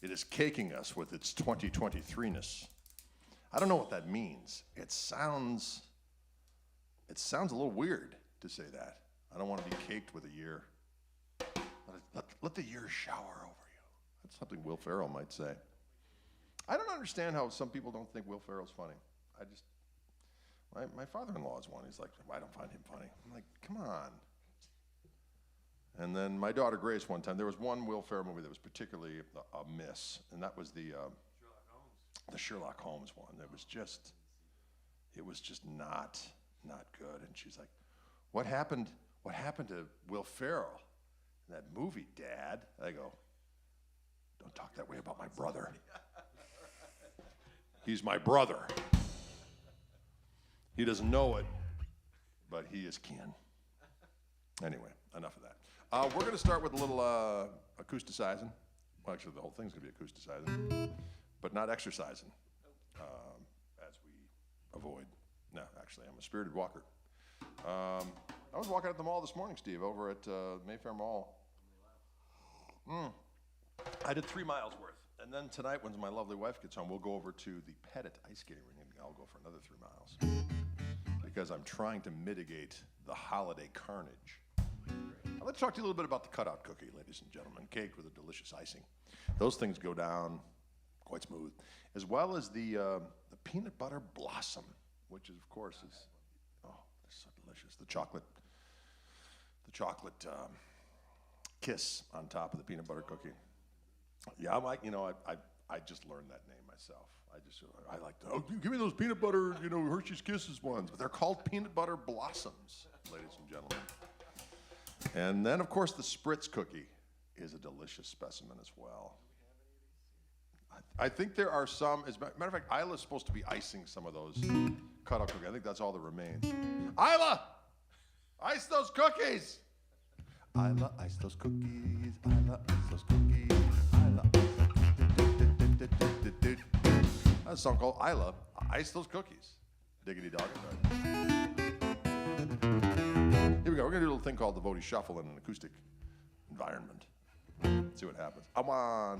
It is caking us with its 2023-ness. I don't know what that means. It sounds a little weird to say that. I don't want to be caked with a year. Let the year shower over you. That's something Will Ferrell might say. I don't understand how some people don't think Will Ferrell's funny. My father-in-law is one. He's like, I don't find him funny. I'm like, come on. And then my daughter Grace one time, there was one Will Ferrell movie that was particularly a miss, and that was the Sherlock Holmes one. It was just not good. And she's like, what happened to Will Ferrell in that movie, Dad? I go, don't talk that way about my brother. He's my brother. He doesn't know it, but he is kin. Anyway, enough of that. We're going to start with a little acousticizing. Well, actually, the whole thing's going to be acousticizing, but not exercising, as we avoid. No, actually, I'm a spirited walker. I was walking at the mall this morning, Steve, over at Mayfair Mall. I did 3 miles worth. And then tonight, when my lovely wife gets home, we'll go over to the Pettit ice skating rink, and I'll go for another 3 miles. Because I'm trying to mitigate the holiday carnage. Now, let's talk to you a little bit about the cutout cookie, ladies and gentlemen, caked with a delicious icing. Those things go down quite smooth, as well as the peanut butter blossom, which is, of course, is they're so delicious. The chocolate kiss on top of the peanut butter cookie. Yeah, I'm like, I just learned that name myself. I like to, give me those peanut butter, Hershey's Kisses ones. But they're called peanut butter blossoms, ladies and gentlemen. And then, of course, the Spritz cookie is a delicious specimen as well. I think there are some, as a matter of fact, Isla's supposed to be icing some of those cutout cookies. I think that's all that remains. Isla, ice those cookies. Isla, ice those cookies. Isla, ice those cookies. Isla, ice those cookies. That's a song called Isla, Ice Those Cookies. Diggity dog. Here we go. We're going to do a little thing called the Vodi Shuffle in an acoustic environment. Let's see what happens. Come on.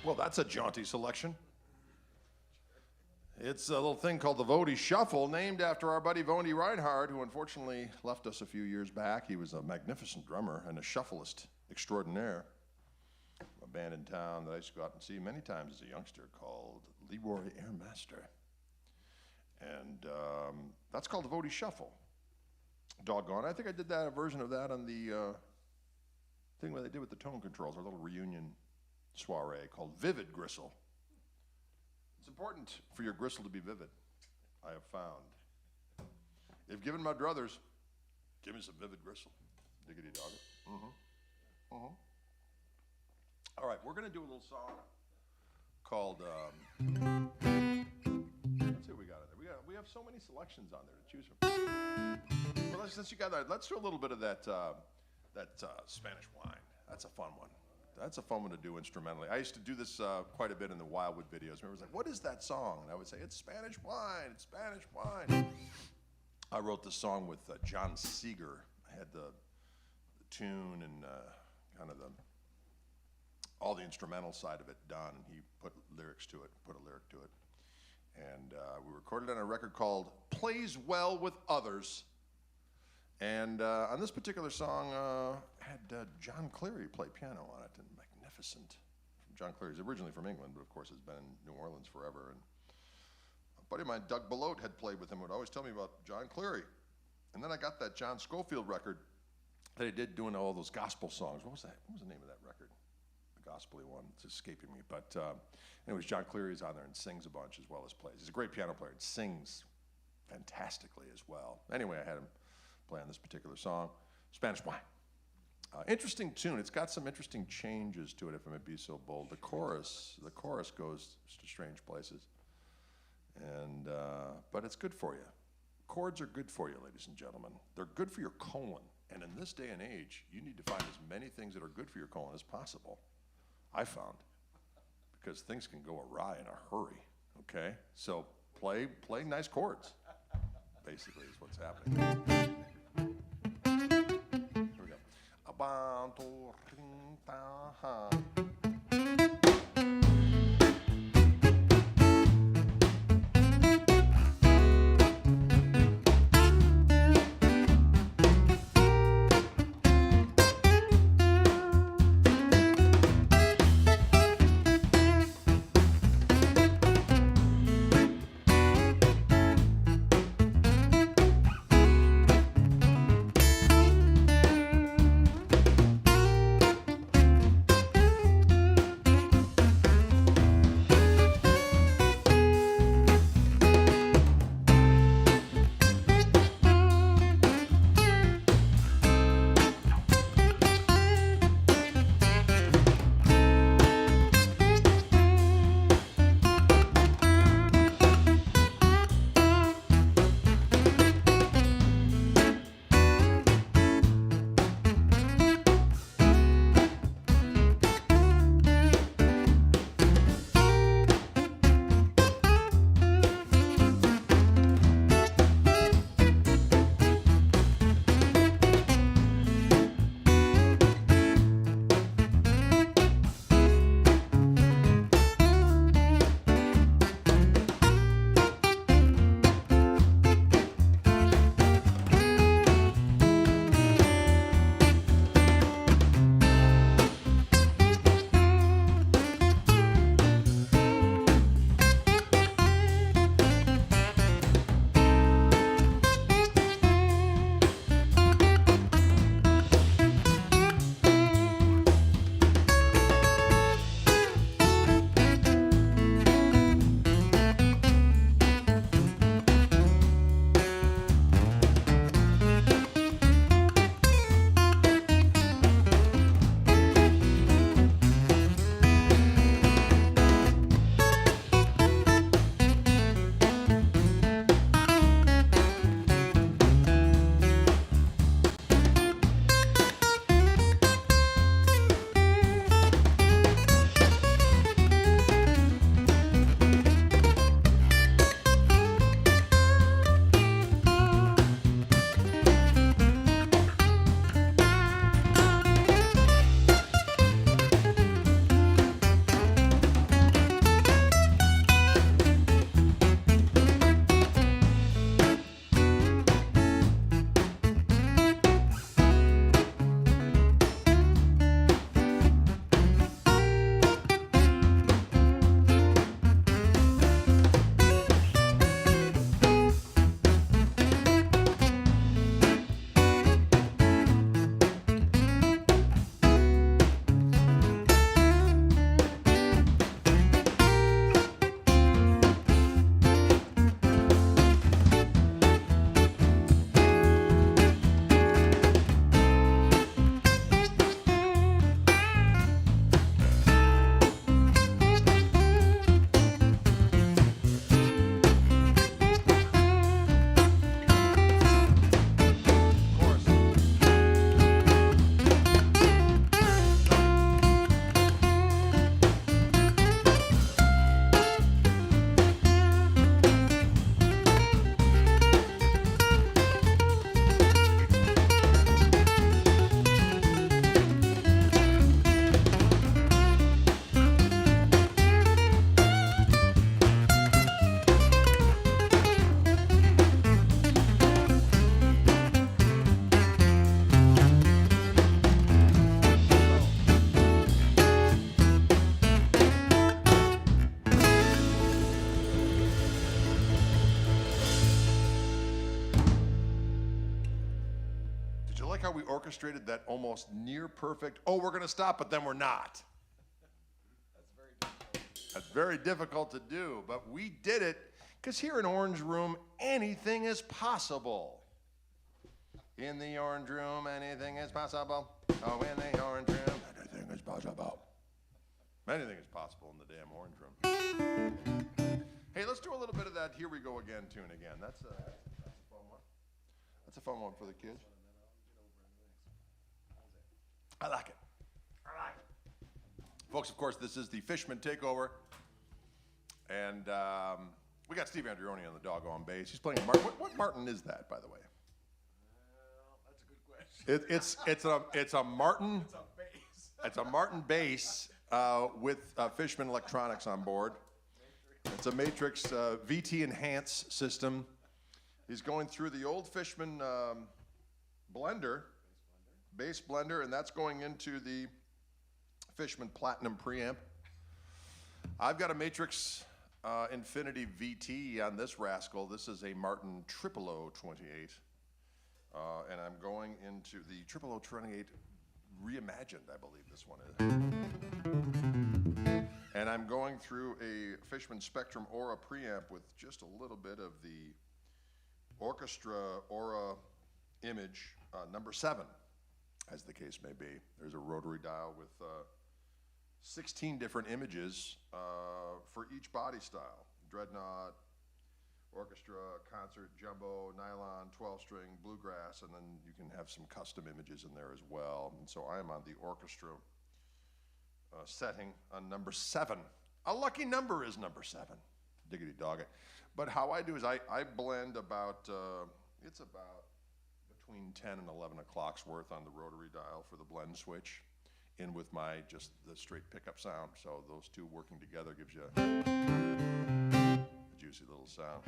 Well, that's a jaunty selection. It's a little thing called the Vodi Shuffle, named after our buddy Vodi Reinhardt, who unfortunately left us a few years back. He was a magnificent drummer and a shuffleist extraordinaire. A band in town that I used to go out and see many times as a youngster called Leroy Airmaster. And that's called the Vodi Shuffle. Doggone. I think I did a version of that on the thing that they did with the tone controls, our little reunion soiree called Vivid Gristle. It's important for your gristle to be vivid, I have found. If given my druthers, give me some vivid gristle. Diggity dog it. All right, we're going to do a little song called, let's see what we got in there. We have so many selections on there to choose from. Well, since you got that, let's do a little bit of that, Spanish wine. That's a fun one. That's a fun one to do instrumentally. I used to do this quite a bit in the Wildwood videos. Everyone was like, what is that song? And I would say, it's Spanish wine, it's Spanish wine. I wrote this song with John Seeger. I had the tune and kind of all the instrumental side of it done, and he put lyrics to it, put a lyric to it. And we recorded it on a record called Plays Well With Others. And on this particular song, had John Cleary play piano on it, and magnificent. John Cleary's originally from England, but of course has been in New Orleans forever. And a buddy of mine, Doug Belote, had played with him, would always tell me about John Cleary. And then I got that John Scofield record that he did doing all those gospel songs. What was that? What was the name of that record? The gospel-y one. It's escaping me. But anyways, John Cleary's on there and sings a bunch as well as plays. He's a great piano player and sings fantastically as well. Anyway, I had him play on this particular song, Spanish Wine. Interesting tune. It's got some interesting changes to it, if I may be so bold. The chorus goes to strange places, and but it's good for you. Chords are good for you, ladies and gentlemen. They're good for your colon, and in this day and age, you need to find as many things that are good for your colon as possible. I found, because things can go awry in a hurry. Okay, so play nice chords. Basically, is what's happening. how we orchestrated that almost near perfect, oh, we're going to stop, but then we're not. That's very difficult to do, but we did it because here in Orange Room, anything is possible. In the Orange Room, anything is possible. Oh, in the Orange Room, anything is possible. Anything is possible in the damn Orange Room. Hey, let's do a little bit of that Here We Go Again tune again. That's a fun one. That's a fun one for the kids. I like it. I like it. Folks, of course, this is the Fishman Takeover. And we got Steve Andreoni on the doggone bass. He's playing Martin. What Martin is that, by the way? That's a good question. It's a Martin. It's a bass. It's a Martin bass with Fishman Electronics on board. It's a Matrix VT Enhance system. He's going through the old Fishman blender, bass blender, and that's going into the Fishman Platinum preamp. I've got a Matrix Infinity VT on this rascal. This is a Martin 00028. And I'm going into the 00028 Reimagined, I believe this one is. And I'm going through a Fishman Spectrum Aura preamp with just a little bit of the Orchestra Aura image, number 7, as the case may be. There's a rotary dial with 16 different images for each body style. Dreadnought, orchestra, concert, jumbo, nylon, 12-string, bluegrass, and then you can have some custom images in there as well. And so I am on the orchestra setting on number 7. A lucky number is number 7. Diggity dog it. But how I do is I blend about, it's about between 10 and 11 o'clock's worth on the rotary dial for the blend switch in with my, just the straight pickup sound. So those two working together gives you a juicy little sound.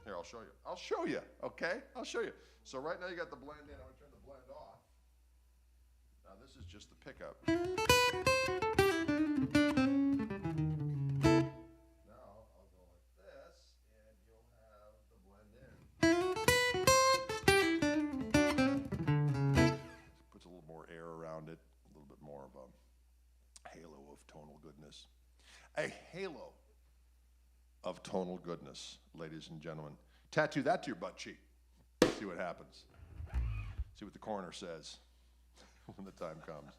Here, I'll show you. I'll show you, okay? I'll show you. So right now you got the blend in. I'm gonna turn the blend off. Now this is just the pickup. Now I'll go like this, and you'll have the blend in. Puts a little more air around it, a little bit more of a halo of tonal goodness. A halo of tonal goodness, ladies and gentlemen. Tattoo that to your butt cheek. See what happens. See what the coroner says when the time comes.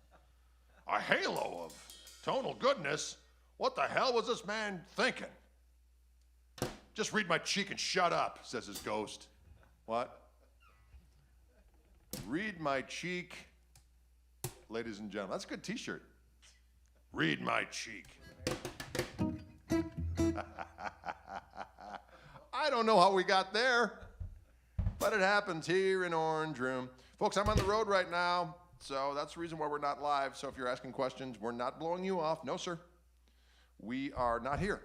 A halo of tonal goodness? What the hell was this man thinking? Just read my cheek and shut up, says his ghost. What? Read my cheek, ladies and gentlemen. That's a good t-shirt. Read my cheek. I don't know how we got there, but it happens here in Orange Room. Folks, I'm on the road right now, so that's the reason why we're not live. So if you're asking questions, we're not blowing you off. No, sir. We are not here.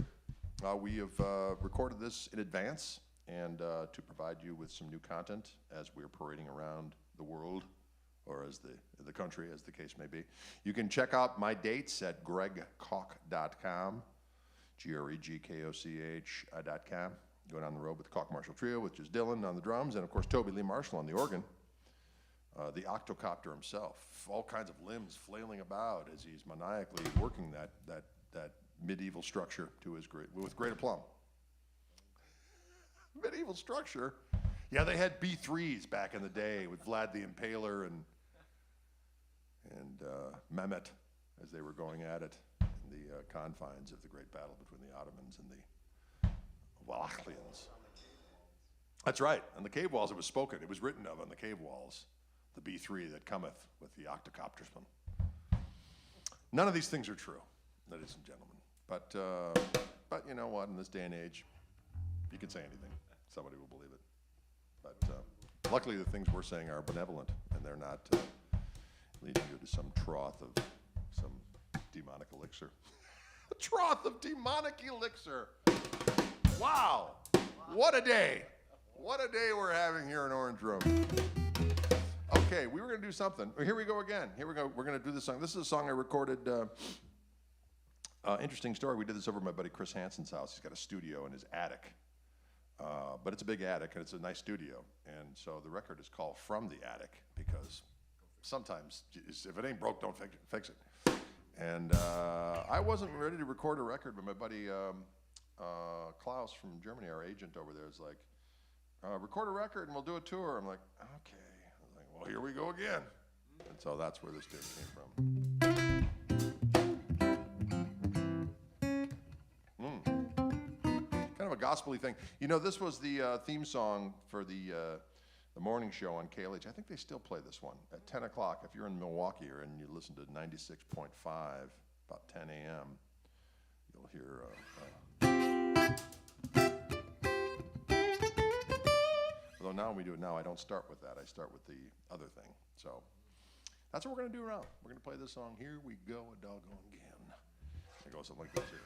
We have recorded this in advance and to provide you with some new content as we're parading around the world, or as the country, as the case may be. You can check out my dates at gregkoch.com, GREGKOCH.com. Going on the road with the Koch Marshall Trio, which is Dylan on the drums, and of course Toby Lee Marshall on the organ. The octocopter himself, all kinds of limbs flailing about as he's maniacally working that medieval structure to his with great aplomb. Medieval structure? Yeah, they had B3s back in the day with Vlad the Impaler and Mehmet as they were going at it in the confines of the great battle between the Ottomans and the Wallachians. That's right. On the cave walls it was spoken. It was written of on the cave walls. The B3 that cometh with the octocoptersman. None of these things are true, ladies and gentlemen. But you know what? In this day and age, you can say anything. Somebody will believe it. But luckily the things we're saying are benevolent, and they're not leading you to some trough of some demonic elixir. A trough of demonic elixir. Wow. What a day. What a day we're having here in Orange Room. Okay, we were going to do something. Here we go again. Here we go. We're going to do this song. This is a song I recorded. Interesting story. We did this over at my buddy Chris Hansen's house. He's got a studio in his attic But it's a big attic, and it's a nice studio. And so the record is called From the Attic, because sometimes if it ain't broke, don't fix it. And I wasn't ready to record a record, but my buddy Klaus from Germany, our agent over there, is like, record a record and we'll do a tour. I'm like, okay. I was like, well, here we go again. And so that's where this tune came from. Kind of a gospel-y thing. You know, this was the theme song for the morning show on KLH. I think they still play this one at 10 o'clock. If you're in Milwaukee or and you listen to 96.5, about 10 a.m., you'll hear... Although now when we do it now, I don't start with that. I start with the other thing. So that's what we're going to do now. We're going to play this song, Here We Go a Doggone Again. It goes something like this here.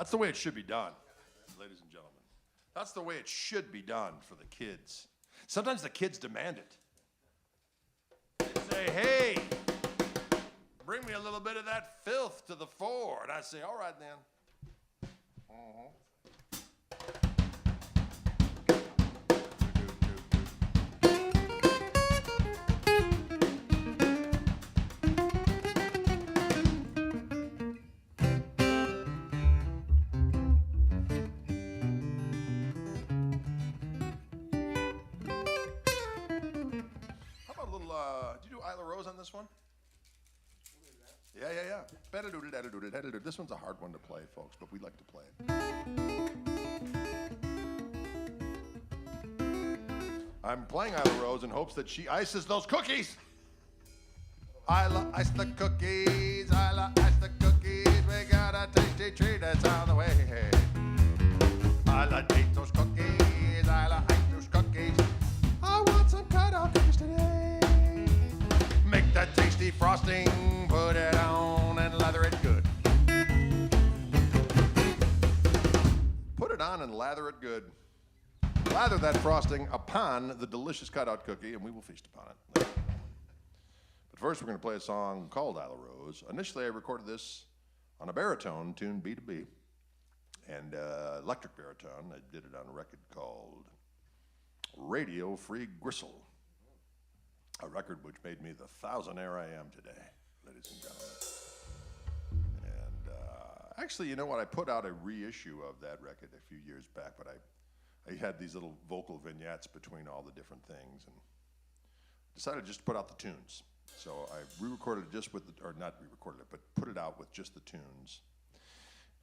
That's the way it should be done, ladies and gentlemen. That's the way it should be done for the kids. Sometimes the kids demand it. They say, hey, bring me a little bit of that filth to the fore. And I say, all right then. How about a little, did you do Isla Rose on this one? Yeah. Better-doodle-daddle-doodle-daddle-doodle. This one's a hard one to play, folks, but we like to play it. I'm playing Isla Rose in hopes that she ices those cookies. Isla, ice the cookies. Isla, ice the cookies. We got a tasty treat that's on the way. Isla, eat those cookies. Isla, ice those cookies. I want some cut-out cookies today. Make that tasty frosting, put it on and lather it good. Put it on and lather it good. Lather that frosting upon the delicious cutout cookie, and we will feast upon it. But first, we're going to play a song called Isla Rose. Initially, I recorded this on a baritone tuned B to B, and electric baritone. I did it on a record called Radio Free Gristle, a record which made me the thousandaire I am today, ladies and gentlemen. And actually, you know what? I put out a reissue of that record a few years back, but I had these little vocal vignettes between all the different things and decided just to put out the tunes. So I re-recorded it just with the, or not re-recorded it, but put it out with just the tunes.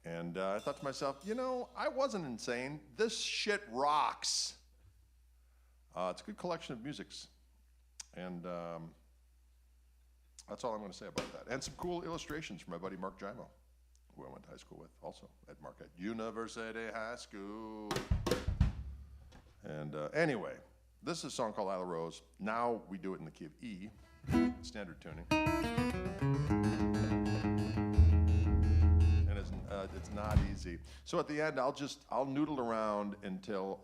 And I thought to myself, you know, I wasn't insane. This shit rocks. It's a good collection of musics. And that's all I'm going to say about that. And some cool illustrations from my buddy Mark Gimo, who I went to high school with also at Marquette University High School. And anyway, this is a song called Isla Rose. Now we do it in the key of E, standard tuning. And it's not easy. So at the end, I'll noodle around until,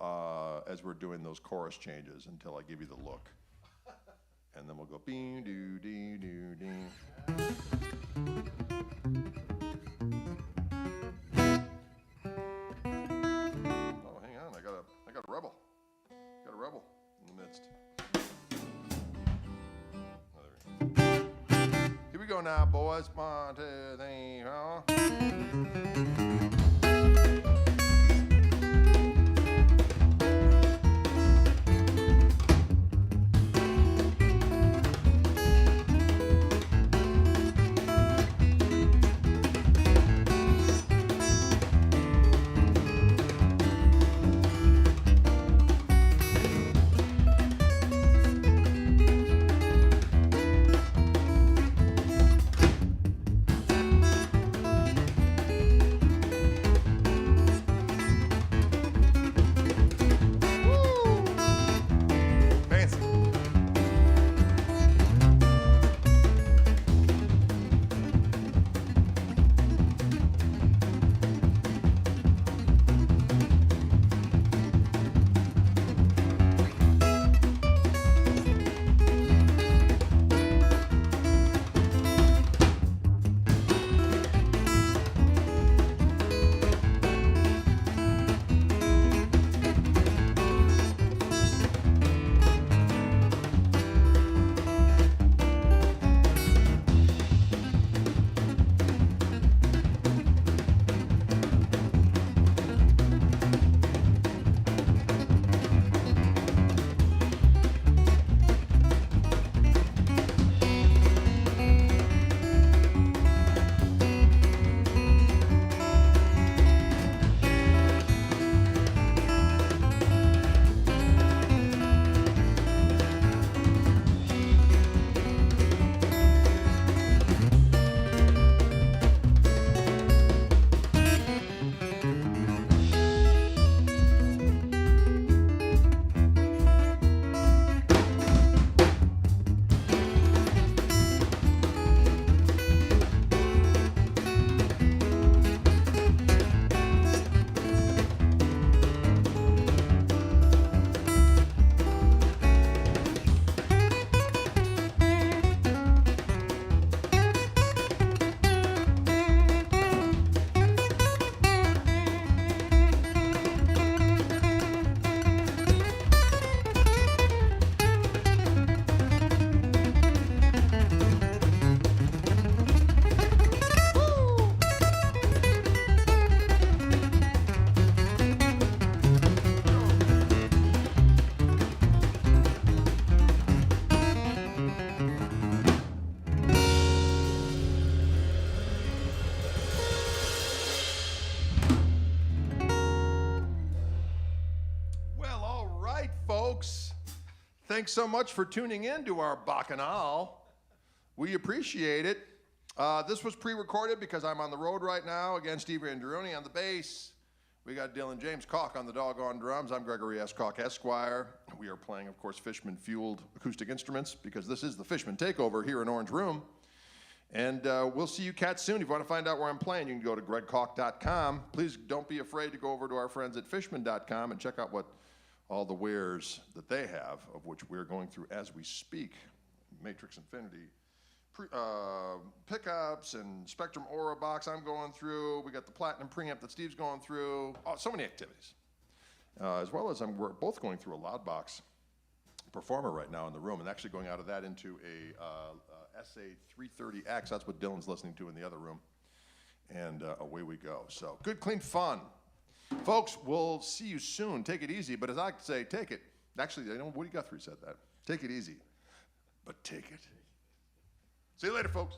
as we're doing those chorus changes, until I give you the look. And then we'll go bing doo dee doo dee. Oh, hang on, I got a rebel. Got a rebel in the midst. Oh, there we go. Here we go now, boys. 1, 2, 3, 4. thanks so much for tuning in to our Bacchanal. We appreciate it. This was pre-recorded because I'm on the road right now. Again, Steve Andreoni on the bass. We got Dylan James Koch on the doggone drums. I'm Gregory S. Koch, Esquire. We are playing, of course, Fishman-fueled acoustic instruments because this is the Fishman Takeover here in Orange Room. And we'll see you cats soon. If you want to find out where I'm playing, you can go to gregkoch.com. Please don't be afraid to go over to our friends at fishman.com and check out what all the wares that they have, of which we're going through as we speak. Matrix Infinity pickups and Spectrum Aura box I'm going through. We got the Platinum preamp that Steve's going through. Oh, so many activities. As well as we're both going through a Loudbox Performer right now in the room and actually going out of that into a SA330X. That's what Dylan's listening to in the other room. And away we go. So good, clean fun. Folks, we'll see you soon. Take it easy. But as I say, take it. Actually, I know Woody Guthrie said that. Take it easy, but take it. See you later, folks.